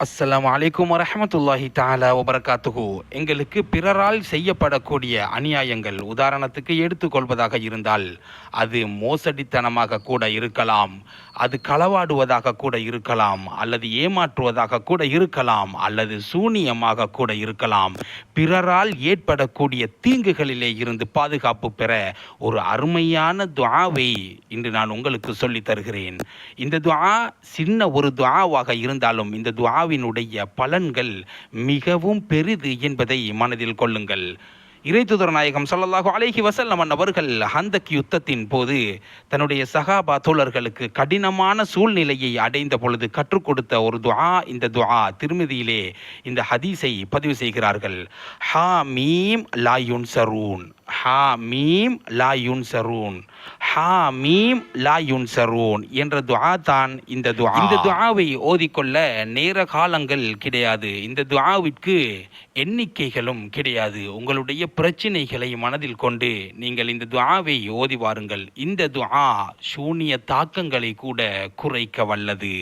அஸ்ஸலாமு அலைக்கும் வரஹ்மத்துல்லாஹி தஆலா வபரகாத்துஹு. எங்களுக்கு பிறரால் செய்யப்படக்கூடிய அநியாயங்கள் உதாரணத்துக்கு எடுத்துக்கொள்வதாக இருந்தால் அது மோசடித்தனமாக கூட இருக்கலாம், அது களவாடுவதாக கூட இருக்கலாம், அல்லது ஏமாற்றுவதாக கூட இருக்கலாம், அல்லது சூனியமாக கூட இருக்கலாம். பிறரால் ஏற்படக்கூடிய தீங்குகளிலே இருந்து பாதுகாப்பு பெற ஒரு அருமையான துஆவை இன்று நான் உங்களுக்கு சொல்லித் தருகிறேன். இந்த துஆ சின்ன ஒரு துஆவாக இருந்தாலும் இந்த துஆவினுடைய பலன்கள் மிகவும் பெரிது என்பதை மனதில் கொள்ளுங்கள். இறைத்துதர் நாயகம் ஸல்லல்லாஹு அலைஹி வஸல்லம் அவர்கள் ஹந்தக் யுத்தத்தின் போது தன்னுடைய சஹாபா தோழர்களுக்கு கடினமான சூழ்நிலையை அடைந்த பொழுது கற்றுக் கொடுத்த ஒரு துஆ இந்த துஆ. திருமிதியிலே இந்த ஹதீஸை பதிவு செய்கிறார்கள். ஹா மீம் லா யுன்சரூன், ஹா மீம் லா யுன்சரூன், ஹா மீம் லா யுன்சரூன் என்ற துஆ தான் இந்த துஆ. இந்த துஆவை ஓதிக்கொள்ள நேர காலங்கள் கிடையாது, இந்த துஆவிற்கு எண்ணிக்கைகளும் கிடையாது. உங்களுடைய பிரச்சினைகளை மனதில் கொண்டு நீங்கள் இந்த துஆவை ஓதி வாருங்கள். இந்த துஆ சூனிய தாக்கங்களை கூட குறைக்க வல்லது.